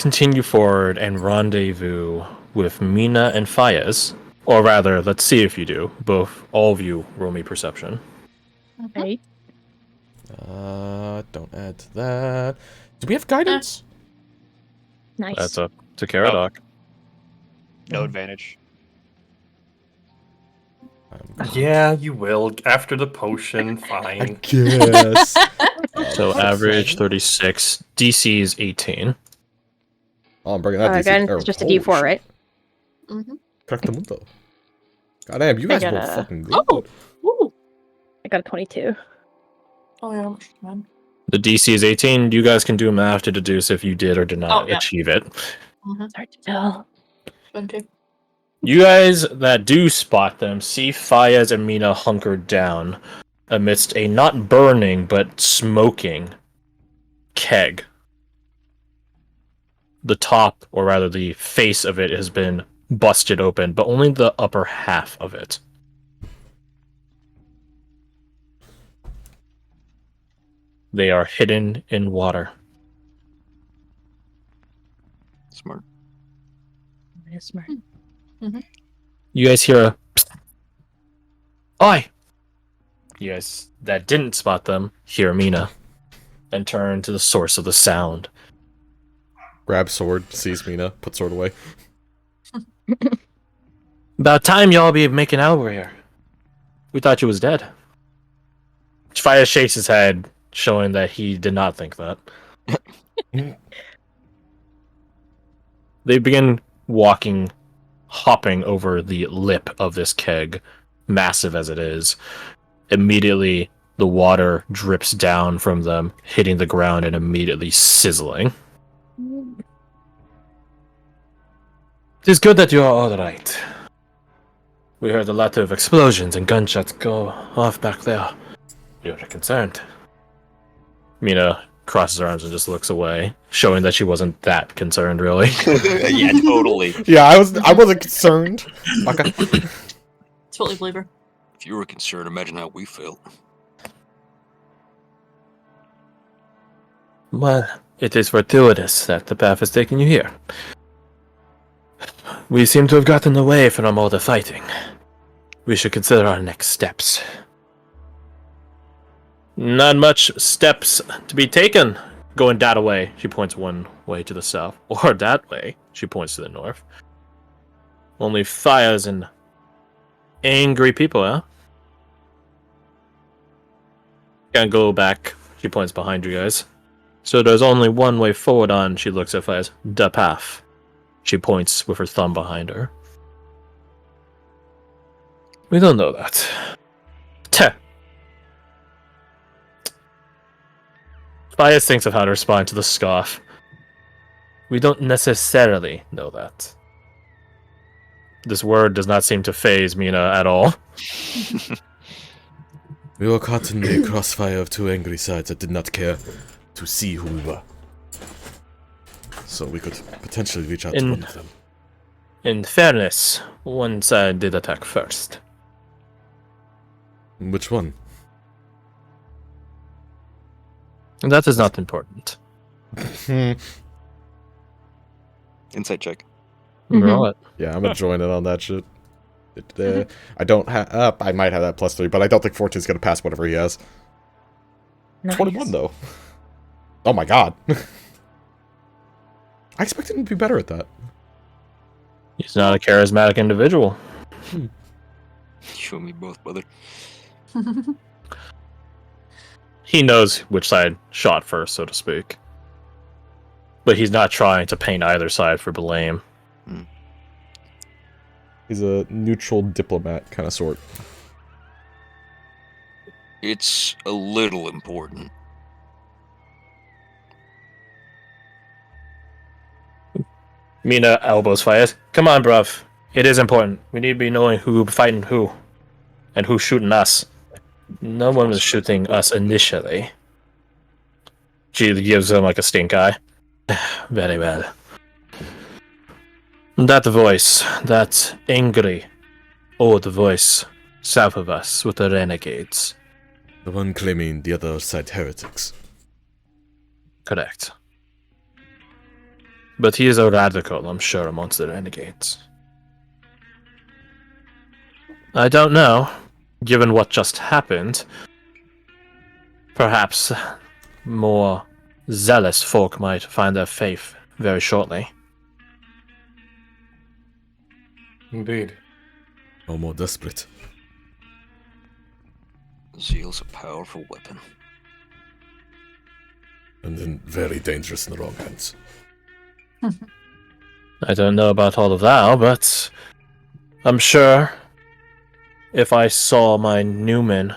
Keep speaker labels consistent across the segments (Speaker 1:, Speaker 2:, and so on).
Speaker 1: continue forward and rendezvous with Mina and Fayez. Or rather, let's see if you do. All of you roll me perception.
Speaker 2: Okay.
Speaker 3: Don't add to that. Do we have guidance?
Speaker 2: Nice.
Speaker 1: That's up to Caradoc.
Speaker 4: No advantage.
Speaker 5: Yeah, you will. After the potion,
Speaker 3: I
Speaker 5: fine.
Speaker 3: guess.
Speaker 1: So average 36. DC is 18.
Speaker 3: Oh, I'm bringing that DC.
Speaker 2: Again, it's just a D4, right?
Speaker 6: Mm-hmm.
Speaker 3: Correctamundo. Goddamn, you guys
Speaker 2: I
Speaker 3: were
Speaker 2: got a-
Speaker 3: fucking good.
Speaker 6: Oh! Ooh.
Speaker 2: I got a 22.
Speaker 6: Oh, yeah, man.
Speaker 1: The DC is 18. You guys can do math to deduce if you did or did not
Speaker 6: Oh, yeah.
Speaker 1: achieve it.
Speaker 6: Mm-hmm.
Speaker 2: It's hard to tell.
Speaker 6: 20.
Speaker 1: You guys that do spot them see Fayez and Mina hunkered down amidst a not burning but smoking keg. The top, or rather the face of it, has been busted open, but only the upper half of it. They are hidden in water.
Speaker 4: Smart.
Speaker 2: Very smart.
Speaker 1: You guys hear a psst. Oi! You guys that didn't spot them hear Mina and turn to the source of the sound.
Speaker 3: Grab sword, sees Mina, put sword away.
Speaker 1: About time y'all be making out over here. We thought you was dead. Fire shakes his head, showing that he did not think that. They begin hopping over the lip of this keg, massive as it is. Immediately, the water drips down from them, hitting the ground and immediately sizzling. It is good that you are all right. We heard a lot of explosions and gunshots go off back there. You're concerned. Mina crosses her arms and just looks away, showing that she wasn't that concerned, really.
Speaker 4: Yeah, totally.
Speaker 3: Yeah, I wasn't concerned. Okay.
Speaker 6: Totally believe her.
Speaker 4: If you were concerned, imagine how we felt.
Speaker 1: Well, it is fortuitous that the path has taken you here. We seem to have gotten away from all the fighting. We should consider our next steps. Not much steps to be taken. Going that way, she points one way to the south. Or that way, she points to the north. Only fires and angry people, huh? Can't go back. She points behind you guys. So there's only one way forward on, she looks at fires. The path. She points with her thumb behind her. We don't know that. Teh. Bias thinks of how to respond to the scoff. We don't necessarily know that. This word does not seem to faze Mina at all.
Speaker 3: We were caught in the crossfire of two angry sides that did not care to see who we were. So we could potentially reach out to one of them.
Speaker 1: In fairness, one side did attack first.
Speaker 3: Which one?
Speaker 1: And that is not important.
Speaker 4: Insight check.
Speaker 1: Roll it.
Speaker 3: Yeah, I'm gonna join in on that shit. I don't have. I might have that +3, but I don't think Fortune's gonna pass whatever he has.
Speaker 2: Nice.
Speaker 3: 21 though. Oh my god. I expected him to be better at that.
Speaker 1: He's not a charismatic individual.
Speaker 4: Show me both, brother.
Speaker 1: He knows which side shot first, so to speak. But he's not trying to paint either side for blame.
Speaker 3: He's a neutral diplomat kind of sort.
Speaker 4: It's a little important.
Speaker 1: Mina elbows Fires. Come on, bruv. It is important. We need to be knowing who fighting who. And who's shooting us. No one was shooting us initially. She gives him like a stink eye. Very well. That voice, that angry, old voice, south of us with the renegades.
Speaker 3: The one claiming the other side heretics.
Speaker 1: Correct. But he is a radical, I'm sure, amongst the renegades. I don't know. Given what just happened, perhaps more zealous folk might find their faith very shortly.
Speaker 5: Indeed.
Speaker 3: No more desperate.
Speaker 4: Zeal's a powerful weapon.
Speaker 3: And then very dangerous in the wrong hands.
Speaker 1: I don't know about all of that, but I'm sure if I saw my Newman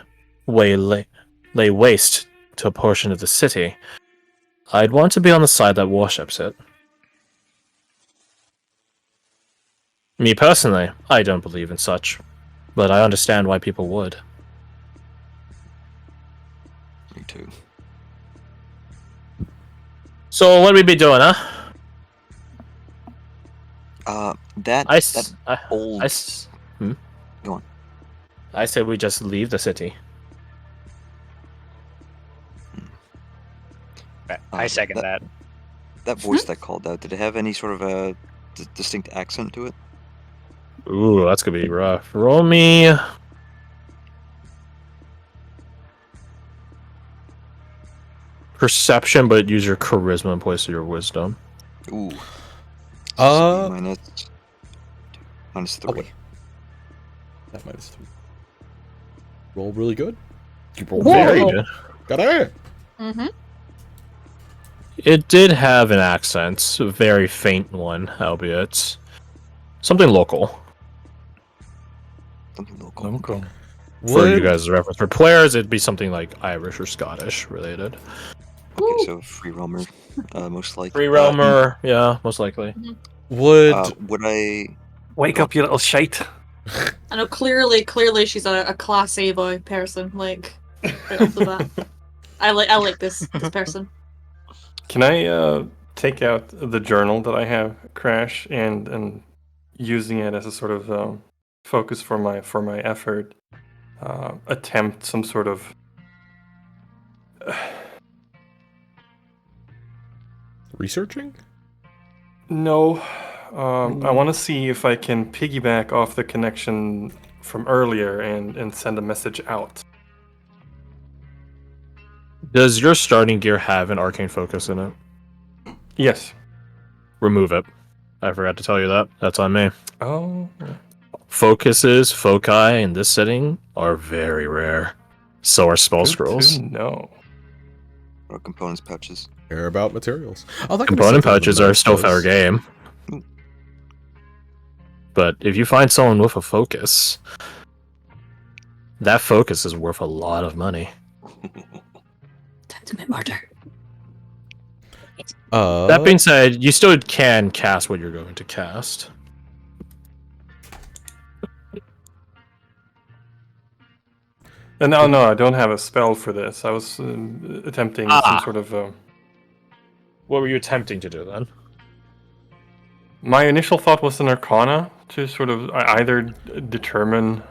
Speaker 1: lay waste to a portion of the city, I'd want to be on the side that worships it. Me personally, I don't believe in such, but I understand why people would.
Speaker 4: Me too.
Speaker 1: So what we be doing, huh?
Speaker 4: That old. Go on.
Speaker 1: I say we just leave the city.
Speaker 7: I second that.
Speaker 4: That voice that called out, did it have any sort of a distinct accent to it?
Speaker 1: Ooh, that's gonna be rough. Roll me. Perception, but use your charisma in place of your wisdom.
Speaker 4: Ooh. Minus 3.
Speaker 3: Okay. That minus 3. Roll really good. Keep rolling.
Speaker 2: Whoa.
Speaker 1: Very good.
Speaker 3: Got it.
Speaker 6: Mm-hmm.
Speaker 1: It did have an accent, a very faint one, albeit something local.
Speaker 4: Something local.
Speaker 5: Local.
Speaker 1: For you guys' reference, for players, it'd be something like Irish or Scottish related.
Speaker 4: Okay, so free roamer, most likely.
Speaker 1: Free roamer, yeah, most likely.
Speaker 4: Would I?
Speaker 5: Wake up, you little shite.
Speaker 6: I know clearly she's a class A boy person. Like right off the bat. I like this person.
Speaker 5: Can I take out the journal that I have, Crash, and using it as a sort of focus for my effort, attempt some sort of
Speaker 3: researching?
Speaker 5: No. I want to see if I can piggyback off the connection from earlier and send a message out.
Speaker 1: Does your starting gear have an arcane focus in it?
Speaker 5: Yes.
Speaker 1: Remove it. I forgot to tell you that. That's on me.
Speaker 5: Oh.
Speaker 1: Foci in this setting are very rare. So are spell
Speaker 5: Good
Speaker 1: scrolls.
Speaker 5: to know.
Speaker 4: Or components pouches.
Speaker 3: Care about materials. Oh, that could be
Speaker 1: Component
Speaker 3: something on the
Speaker 1: pouches are
Speaker 3: map,
Speaker 1: still
Speaker 3: because-
Speaker 1: fair game. But if you find someone with a focus, that focus is worth a lot of money.
Speaker 6: Time to commit murder.
Speaker 1: That being said, you still can cast what you're going to cast.
Speaker 5: No, I don't have a spell for this. I was attempting some sort of.
Speaker 1: What were you attempting to do then?
Speaker 5: My initial thought was an Arcana to sort of either determine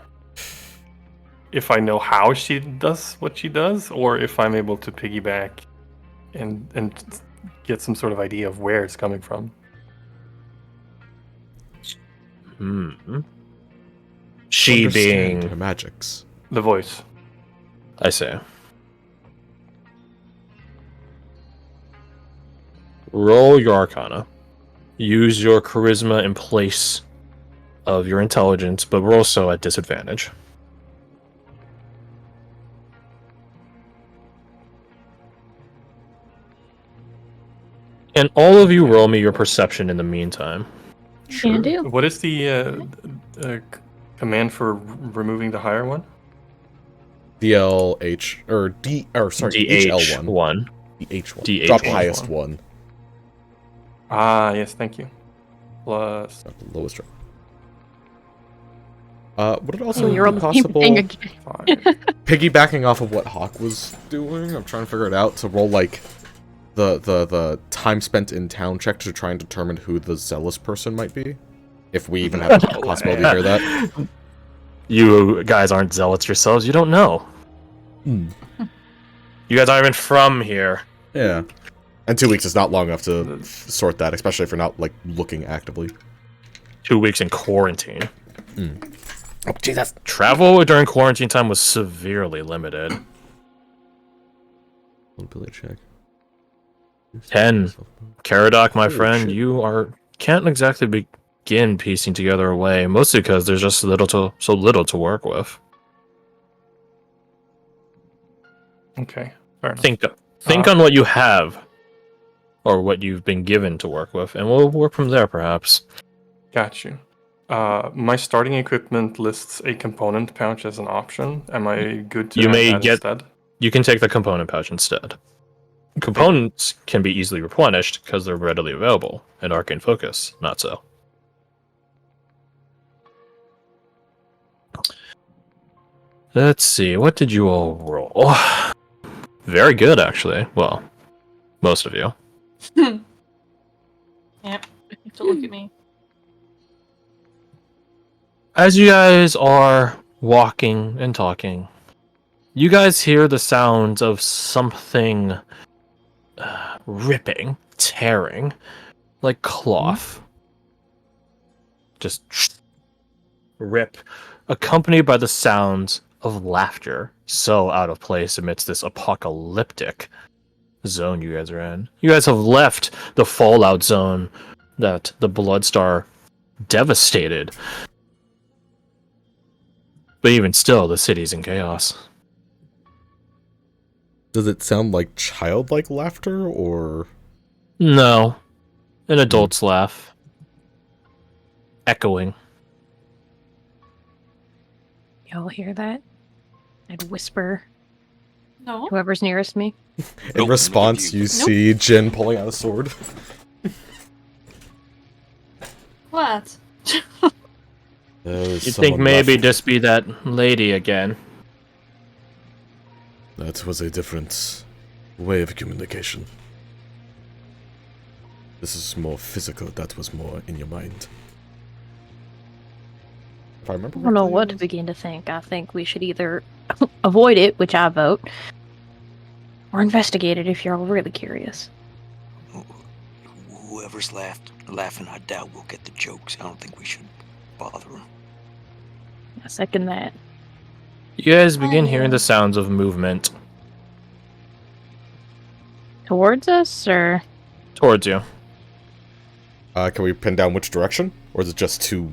Speaker 5: if I know how she does what she does, or if I'm able to piggyback and get some sort of idea of where it's coming from.
Speaker 1: She
Speaker 3: Understand
Speaker 1: being
Speaker 3: her magics.
Speaker 5: The voice.
Speaker 1: I say. Roll your Arcana. Use your Charisma in place of your Intelligence, but we're also at disadvantage. And all of you roll me your Perception in the meantime.
Speaker 2: Can do.
Speaker 5: What is the command for removing the higher one?
Speaker 3: DLH or D or sorry HL1.
Speaker 1: DH1.
Speaker 3: DH1.
Speaker 1: DH1.
Speaker 3: Drop highest one.
Speaker 5: Ah, yes, thank you. Plus
Speaker 3: Lowest drop. Would it also
Speaker 2: You're on
Speaker 3: be
Speaker 2: the same
Speaker 3: possible
Speaker 2: thing again.
Speaker 5: 5.
Speaker 3: piggybacking off of what Hawk was doing? I'm trying to figure it out to roll like the time spent in town check to try and determine who the zealous person might be. If we even have the possibility to hear that.
Speaker 1: You guys aren't zealots yourselves. You don't know. You guys aren't even from here.
Speaker 3: Yeah. And 2 weeks is not long enough to sort that, especially if you're not, like, looking actively.
Speaker 1: 2 weeks in quarantine.
Speaker 3: Oh, Jesus.
Speaker 1: Travel during quarantine time was severely limited.
Speaker 3: Ability check.
Speaker 1: 10. Caradoc, my
Speaker 3: Holy
Speaker 1: friend,
Speaker 3: shit.
Speaker 1: you can't exactly begin piecing together a way, mostly because there's just so little to work with.
Speaker 5: Okay, fair enough.
Speaker 1: Think on what you have, or what you've been given to work with, and we'll work from there, perhaps.
Speaker 5: Got you. My starting equipment lists a component pouch as an option. Am I good to
Speaker 1: You
Speaker 5: add
Speaker 1: may
Speaker 5: that
Speaker 1: get-
Speaker 5: instead?
Speaker 1: You can take the component pouch instead. Components can be easily replenished because they're readily available, and Arcane Focus, not so. Let's see, what did you all roll? Very good, actually. Well, most of you.
Speaker 6: Yep. Don't look at me.
Speaker 1: As you guys are walking and talking, you guys hear the sounds of something ripping, tearing, like cloth. Just rip, accompanied by the sounds of laughter, so out of place amidst this apocalyptic zone you guys are in. You guys have left the fallout zone that the Bloodstar devastated. But even still, the city's in chaos.
Speaker 3: Does it sound like childlike laughter, or...
Speaker 1: No. An adult's laugh. Echoing.
Speaker 2: Y'all hear that? I'd whisper
Speaker 6: No.
Speaker 2: whoever's nearest me.
Speaker 3: In response, you see Jin pulling out a sword.
Speaker 6: What?
Speaker 1: You think maybe just be that lady again?
Speaker 3: That was a different way of communication. This is more physical, that was more in your mind. If I remember
Speaker 2: I don't know what to begin to think. I think we should either avoid it, which I vote, or investigate it if you're all really curious.
Speaker 4: Whoever's laughing, I doubt we'll get the jokes. I don't think we should bother them.
Speaker 2: I second that.
Speaker 1: You guys begin hearing the sounds of movement
Speaker 2: Towards us, or
Speaker 1: towards you.
Speaker 3: Can we pin down which direction? Or is it just to...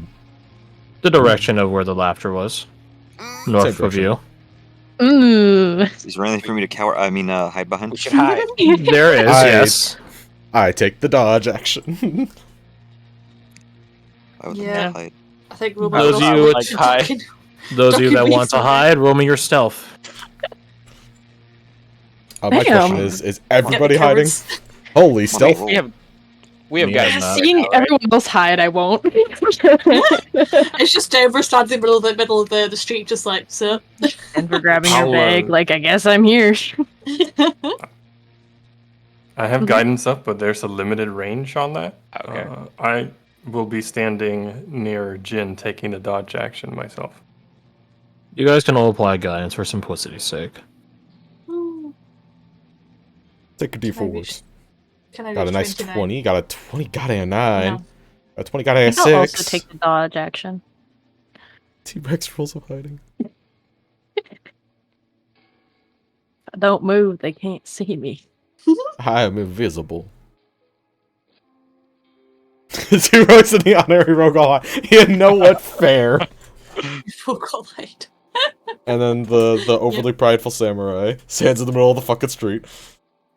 Speaker 1: The direction of where the laughter was. North of you.
Speaker 2: ooh,
Speaker 4: Is there anything for me to hide behind?
Speaker 7: We should hide.
Speaker 1: There is, yes.
Speaker 3: I take the dodge action.
Speaker 4: I would
Speaker 6: Yeah.
Speaker 4: not hide.
Speaker 6: I think we'll
Speaker 1: Those of
Speaker 7: I
Speaker 1: you
Speaker 7: would
Speaker 1: with-
Speaker 7: like hide.
Speaker 1: Those of you that
Speaker 6: Ducking
Speaker 1: want to
Speaker 6: me
Speaker 1: hide, roll me your stealth.
Speaker 3: My
Speaker 2: Damn.
Speaker 3: question is everybody
Speaker 6: Yeah,
Speaker 3: hiding?
Speaker 6: cowards.
Speaker 3: Holy stealth.
Speaker 7: We have
Speaker 1: Yeah,
Speaker 7: guys.
Speaker 1: no.
Speaker 2: seeing everyone else hide, I won't.
Speaker 6: It's just Denver standing in the middle of the street, just like, so.
Speaker 2: And for grabbing your
Speaker 5: I'll,
Speaker 2: bag, like, I guess I'm here.
Speaker 5: I have guidance up, but there's a limited range on that.
Speaker 7: Okay.
Speaker 5: I will be standing near Jin, taking the dodge action myself.
Speaker 1: You guys can all apply guidance for simplicity's sake.
Speaker 3: Take a d4.
Speaker 6: Can I
Speaker 3: Got a
Speaker 6: reach
Speaker 3: nice
Speaker 6: 29?
Speaker 3: 20, got a 20, got a 9.
Speaker 6: No.
Speaker 3: A 20, got a 6.
Speaker 2: I'll also take the dodge action.
Speaker 3: T-Rex rules of hiding.
Speaker 2: If I don't move, they can't see me.
Speaker 3: I am invisible. Zero's in the honorary rogue all You know what? Fair.
Speaker 6: Focal light.
Speaker 3: And then the overly prideful samurai stands in the middle of the fucking street.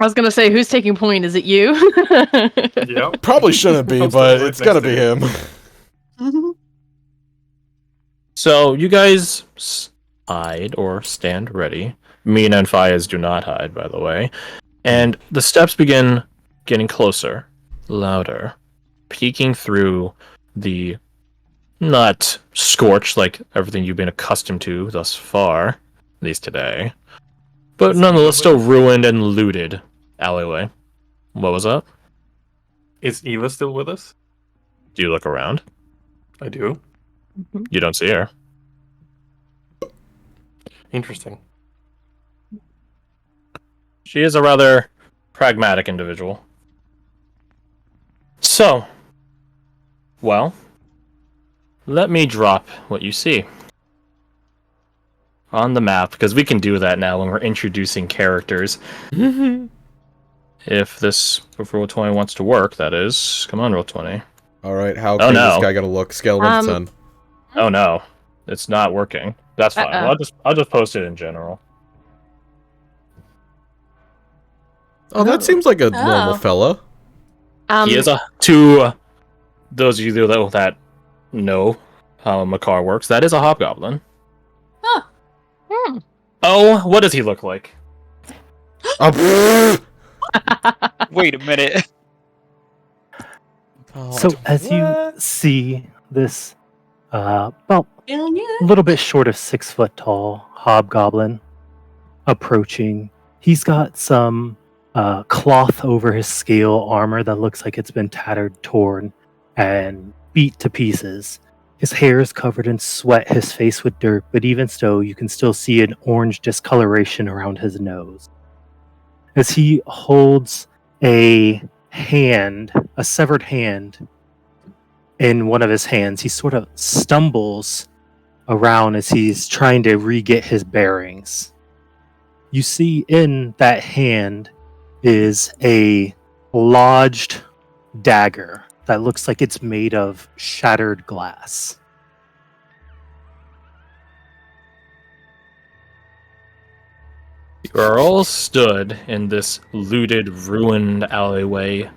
Speaker 2: I was gonna say, who's taking point? Is it you?
Speaker 5: Yep.
Speaker 3: Probably shouldn't be, but it's gotta be him.
Speaker 1: So you guys hide or stand ready. Mina and Fayez do not hide, by the way. And the steps begin getting closer, louder, peeking through the not scorched like everything you've been accustomed to thus far, at least today, but nonetheless still ruined and looted alleyway. What was that?
Speaker 5: Is Eva still with us?
Speaker 1: Do you look around?
Speaker 5: I do.
Speaker 1: You don't see her.
Speaker 5: Interesting.
Speaker 1: She is a rather pragmatic individual. So, well, let me drop what you see on the map, because we can do that now when we're introducing characters. If Roll20 wants to work, that is. Come on, Roll20.
Speaker 3: Alright, how
Speaker 1: Oh,
Speaker 3: okay
Speaker 1: no.
Speaker 3: this guy gotta look? Scale 1 to 10.
Speaker 1: Oh no, it's not working. That's fine.
Speaker 2: Uh-oh.
Speaker 1: I'll just post it in general.
Speaker 3: Oh, that seems like a normal fella.
Speaker 1: He is to those of you that know how Makar works. That is a hobgoblin.
Speaker 6: Huh.
Speaker 1: Oh, what does he look like?
Speaker 7: Wait a minute.
Speaker 8: So as you see this, about
Speaker 6: Hell yeah.
Speaker 8: a little bit short of 6 foot tall hobgoblin approaching, he's got some cloth over his scale armor that looks like it's been tattered, torn, and beat to pieces. His hair is covered in sweat, his face with dirt, but even so, you can still see an orange discoloration around his nose. As he holds a severed hand in one of his hands, he sort of stumbles around as he's trying to re-get his bearings. You see in that hand is a lodged dagger that looks like it's made of shattered glass.
Speaker 1: You are all stood in this looted, ruined alleyway.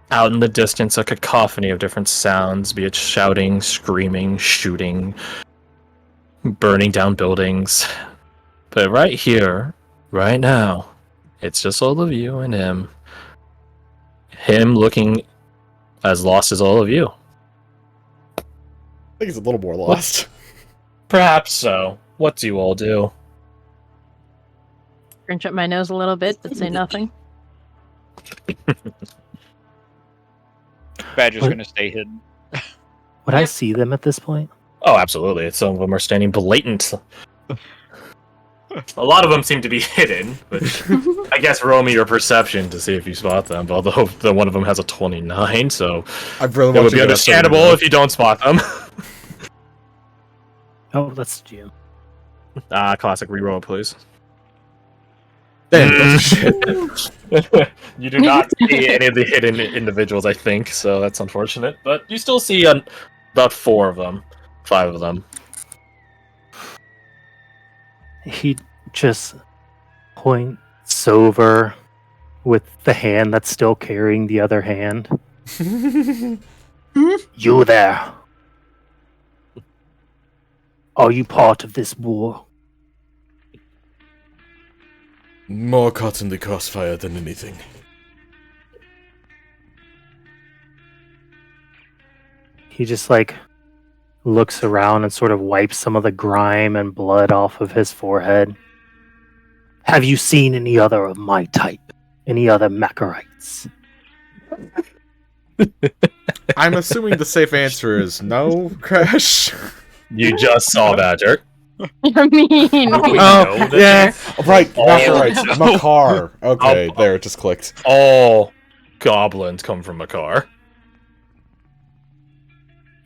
Speaker 1: Out in the distance, a cacophony of different sounds, be it shouting, screaming, shooting, burning down buildings. But right here, right now, it's just all of you and him. Him looking as lost as all of you.
Speaker 3: I think he's a little more lost.
Speaker 1: Perhaps so. What do you all do?
Speaker 2: Scrunch up my nose a little bit, but say nothing.
Speaker 7: Badger's
Speaker 8: What?
Speaker 7: gonna stay hidden.
Speaker 8: Would I see them at this point?
Speaker 1: Oh, absolutely. Some of them are standing blatant. A lot of them seem to be hidden, but I guess roll me your perception to see if you spot them. Although the one of them has a 29, so
Speaker 3: I really
Speaker 1: it
Speaker 3: want
Speaker 1: would
Speaker 3: you
Speaker 1: be
Speaker 3: to
Speaker 1: understandable if you don't spot them.
Speaker 8: Oh, that's Jim.
Speaker 1: Classic reroll, please.
Speaker 3: Damn, that's a shit.
Speaker 1: You do not see any of the hidden individuals, I think, so that's unfortunate. But you still see about 4 of them, 5 of them.
Speaker 8: He just points over with the hand that's still carrying the other hand. You there. Are you part of this war?
Speaker 3: More caught in the crossfire than anything.
Speaker 8: He just looks around and sort of wipes some of the grime and blood off of his forehead. Have you seen any other of my type? Any other Macarites?
Speaker 3: I'm assuming the safe answer is no, Crash.
Speaker 1: You just saw Badger.
Speaker 2: I mean,
Speaker 1: know
Speaker 3: Oh,
Speaker 1: that
Speaker 3: yeah. Right,
Speaker 1: Oh,
Speaker 3: Macarites.
Speaker 1: no.
Speaker 3: Makar. Okay,
Speaker 1: Oh.
Speaker 3: there, it just clicked.
Speaker 1: All goblins come from Makar.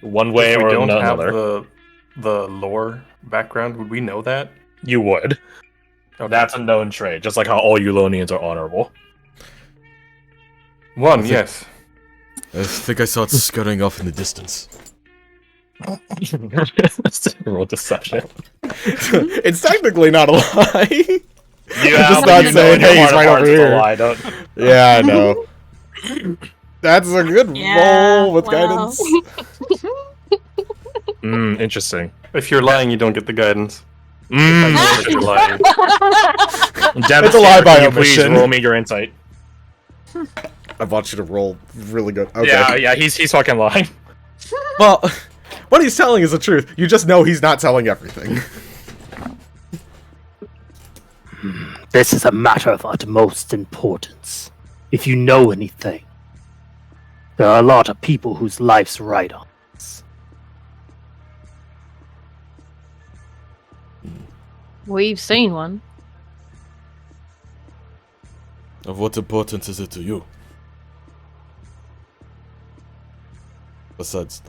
Speaker 1: One way
Speaker 5: If we
Speaker 1: or
Speaker 5: don't have
Speaker 1: another.
Speaker 5: the lore background, would we know that?
Speaker 1: You would.
Speaker 5: Okay.
Speaker 1: That's a known trait, just like how all Eulonians are honorable.
Speaker 5: One, yes.
Speaker 3: I think I saw it scurrying off in the distance.
Speaker 1: Roll deception.
Speaker 3: It's technically not a lie.
Speaker 1: Yeah,
Speaker 3: just
Speaker 1: but
Speaker 3: not
Speaker 1: you know
Speaker 3: saying,
Speaker 1: in your
Speaker 3: hey, he's
Speaker 1: heart of
Speaker 3: right over
Speaker 1: hearts it's a
Speaker 3: here.
Speaker 1: lie, don't-
Speaker 3: Yeah, I know. That's a good
Speaker 6: Yeah,
Speaker 3: roll with
Speaker 6: well.
Speaker 3: guidance.
Speaker 1: Interesting.
Speaker 5: If you're lying, you don't get the guidance. I
Speaker 1: Mm,
Speaker 5: know that you're lying.
Speaker 3: It's a lie by
Speaker 1: can you please
Speaker 3: omission.
Speaker 1: roll me your insight?
Speaker 3: I want you to roll really good. Okay.
Speaker 1: Yeah, he's fucking lying.
Speaker 3: Well, what he's telling is the truth. You just know he's not telling everything.
Speaker 8: This is a matter of utmost importance. If you know anything, there are a lot of people whose life's right on this.
Speaker 2: we've seen one.
Speaker 3: Of what importance is it to you? Besides,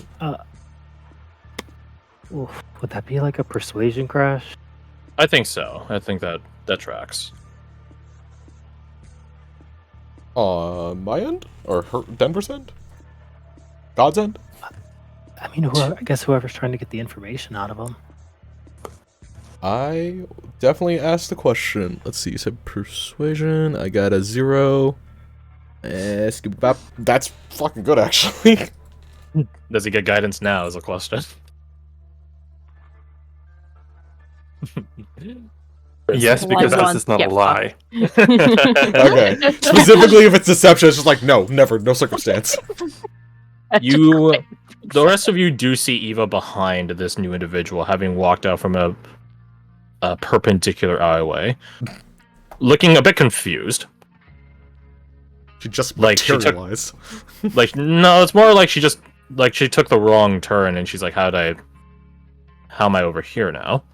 Speaker 8: Oof, would that be like a persuasion crash?
Speaker 1: I think so. I think that tracks.
Speaker 3: on my end or Denver's end, God's end.
Speaker 8: I mean, I guess whoever's trying to get the information out of them.
Speaker 3: I definitely asked the question. Let's see. You said persuasion. I got a 0. That's fucking good, actually.
Speaker 1: Does he get guidance now? Is a question.
Speaker 5: Yes, because
Speaker 2: One.
Speaker 5: this is not
Speaker 2: Yeah,
Speaker 5: a lie.
Speaker 3: Okay. Specifically, if it's deception, it's just like no, never, no circumstance.
Speaker 1: The rest of you do see Eva behind this new individual, having walked out from a perpendicular alleyway, looking a bit confused.
Speaker 3: She just
Speaker 1: Like, she took-
Speaker 3: materialized.
Speaker 1: Like, no, it's more like she took the wrong turn, and she's like, how am I over here now?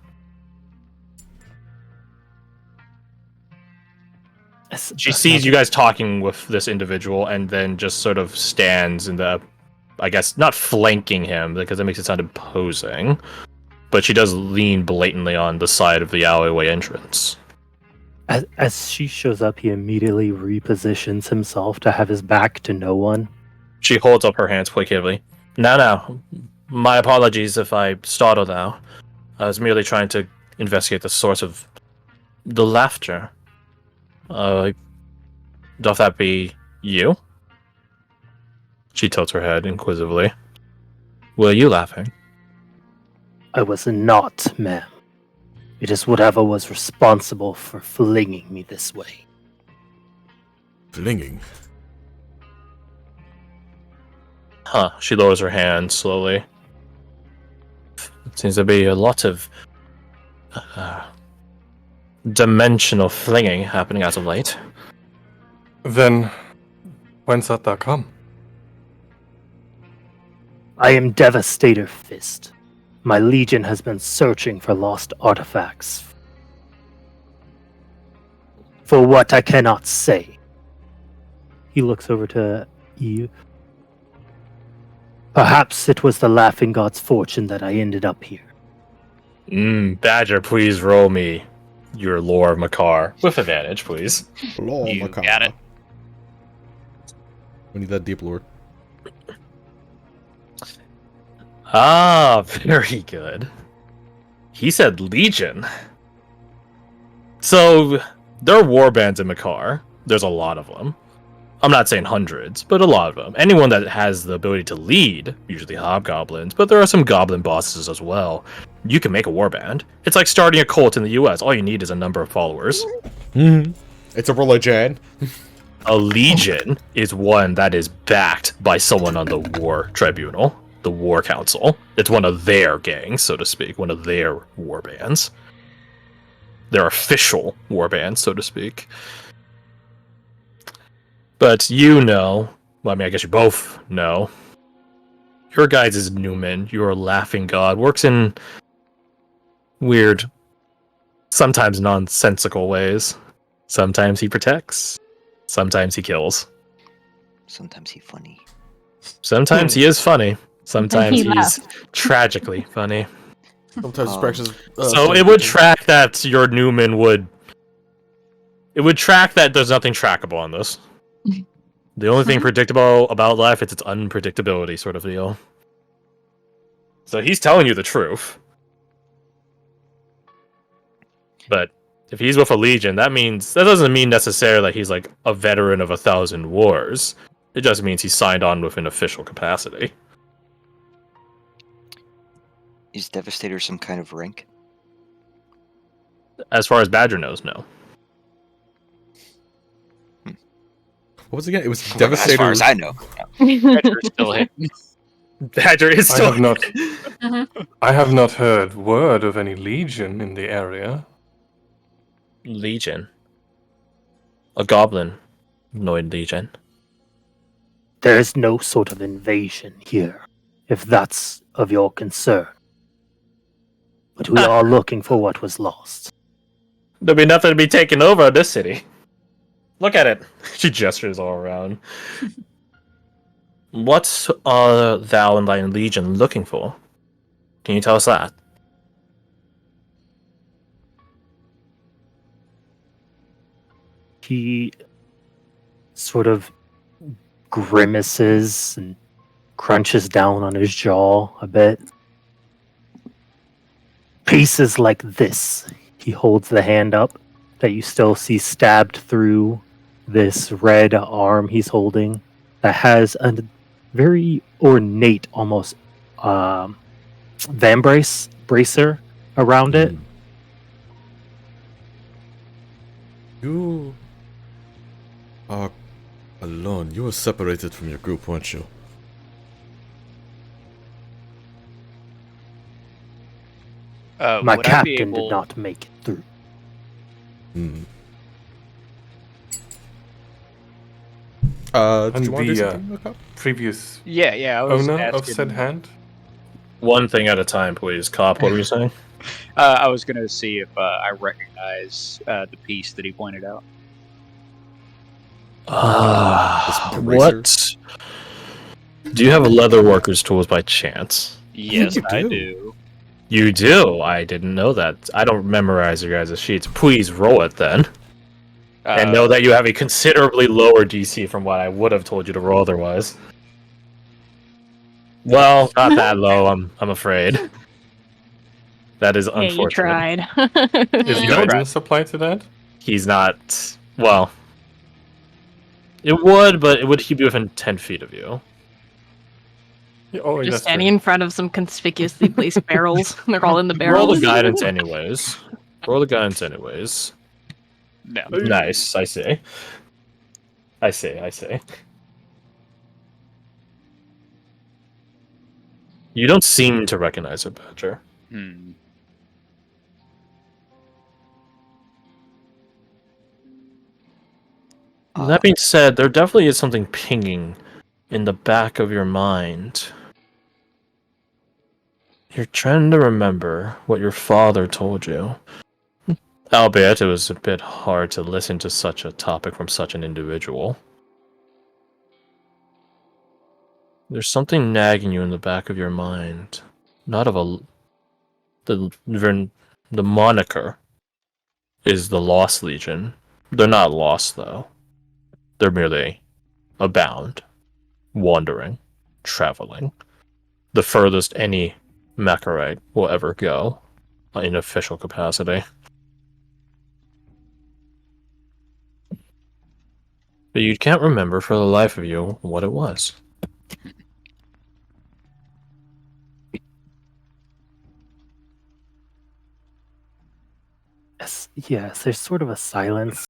Speaker 1: She sees you guys talking with this individual, and then just sort of stands in the, I guess, not flanking him, because that makes it sound imposing, but she does lean blatantly on the side of the alleyway entrance.
Speaker 8: As she shows up, he immediately repositions himself to have his back to no one.
Speaker 1: She holds up her hands placatively. Now, my apologies if I startled now. I was merely trying to investigate the source of the laughter. Doth that be you? She tilts her head inquisitively. Were you laughing?
Speaker 8: I was not, ma'am. It is whatever was responsible for flinging me this way.
Speaker 3: Flinging.
Speaker 1: Huh. She lowers her hand slowly. It seems to be a lot of dimensional flinging happening as of late.
Speaker 5: Then, whence hath thou come?
Speaker 8: I am Devastator Fist. My legion has been searching for lost artifacts. For what I cannot say. He looks over to Eve. Perhaps it was the Laughing God's fortune that I ended up here.
Speaker 1: Badger, please roll me your lore of Makar. With advantage, please.
Speaker 3: Lore,
Speaker 7: You
Speaker 3: macabre.
Speaker 7: got it.
Speaker 3: We need that deep lore.
Speaker 1: Ah, very good. He said Legion. So, there are war bands in Makar. There's a lot of them. I'm not saying hundreds, but a lot of them. Anyone that has the ability to lead, usually hobgoblins, but there are some goblin bosses as well. You can make a warband. It's like starting a cult in the US. All you need is a number of followers.
Speaker 3: It's a religion.
Speaker 1: A legion is one that is backed by someone on the war tribunal, the war council. It's one of their gangs, so to speak, one of their warbands. Their official warband, so to speak. But you know, well, I mean, I guess you both know, your guys is Newman, your laughing god, works in weird, sometimes nonsensical ways. Sometimes he protects, sometimes he kills.
Speaker 4: Sometimes he's funny.
Speaker 1: Sometimes he is funny, sometimes
Speaker 2: He
Speaker 1: he's
Speaker 2: laughs.
Speaker 1: tragically funny.
Speaker 3: Sometimes
Speaker 4: Um,
Speaker 3: practices.
Speaker 1: So it would track that your Newman would... It would track that there's nothing trackable on this. The only thing predictable about life is its unpredictability, sort of deal. So he's telling you the truth. But if he's with a legion, that doesn't mean necessarily that he's like a veteran of 1,000 wars. It just means he's signed on with an official capacity.
Speaker 4: Is Devastator some kind of rank?
Speaker 1: As far as Badger knows, no.
Speaker 3: What was it again? It was
Speaker 4: As
Speaker 3: Devastator.
Speaker 4: far as I know.
Speaker 1: Badger is still hidden. Badger is
Speaker 5: I
Speaker 1: still
Speaker 5: have not.
Speaker 6: Mhm.
Speaker 5: I have not heard word of any legion in the area.
Speaker 1: Legion. A goblin-noid legion.
Speaker 8: There is no sort of invasion here, if that's of your concern. But we are looking for what was lost.
Speaker 1: There'll be nothing to be taken over in this city. Look at it. She gestures all around. What are thou and thy legion looking for? Can you tell us that?
Speaker 8: He sort of grimaces and crunches down on his jaw a bit. Pieces like this. He holds the hand up that you still see stabbed through this red arm he's holding that has a very ornate, almost bracer around it.
Speaker 3: You are alone. You were separated from your group, weren't you?
Speaker 8: My
Speaker 7: would I be
Speaker 8: captain
Speaker 7: able-
Speaker 8: did not make it through.
Speaker 3: Hmm. Did
Speaker 5: And
Speaker 3: you want to do
Speaker 5: the,
Speaker 3: something, Luca?
Speaker 5: Previous
Speaker 7: Yeah, I was
Speaker 5: owner
Speaker 7: asking,
Speaker 5: of said hand.
Speaker 1: One thing at a time, please. Cop, what were you saying?
Speaker 7: I was gonna see if I recognize the piece that he pointed out.
Speaker 3: This bracer?
Speaker 1: What? Do you have a leather worker's tools by chance?
Speaker 7: Yes,
Speaker 3: you
Speaker 7: I
Speaker 3: do.
Speaker 7: do.
Speaker 1: You do? I didn't know that. I don't memorize your guys' sheets. Please roll it then. And know that you have a considerably lower DC from what I would have told you to roll otherwise. Well, not that low, I'm afraid. That is
Speaker 2: Hey, you
Speaker 1: unfortunate.
Speaker 2: tried.
Speaker 5: Is
Speaker 1: You tried.
Speaker 5: guidance applied to that?
Speaker 1: He's not... Well... It would, but it would keep you within 10 feet of you.
Speaker 5: Yeah, oh,
Speaker 2: Just
Speaker 5: that's
Speaker 2: standing
Speaker 5: true.
Speaker 2: in front of some conspicuously placed barrels. They're all in the barrels.
Speaker 1: Roll the guidance anyways. Roll the guidance anyways.
Speaker 7: No.
Speaker 1: Nice, I see. I see. You don't seem to recognize her, Badger.
Speaker 7: Hmm.
Speaker 1: That being said, there definitely is something pinging in the back of your mind. You're trying to remember what your father told you. Albeit it was a bit hard to listen to such a topic from such an individual. There's something nagging you in the back of your mind. Not of a... The moniker is the Lost Legion. They're not lost, though. They're merely abound, wandering, traveling. The furthest any Makarite will ever go in official capacity. But you can't remember for the life of you what it was.
Speaker 8: Yes, there's sort of a silence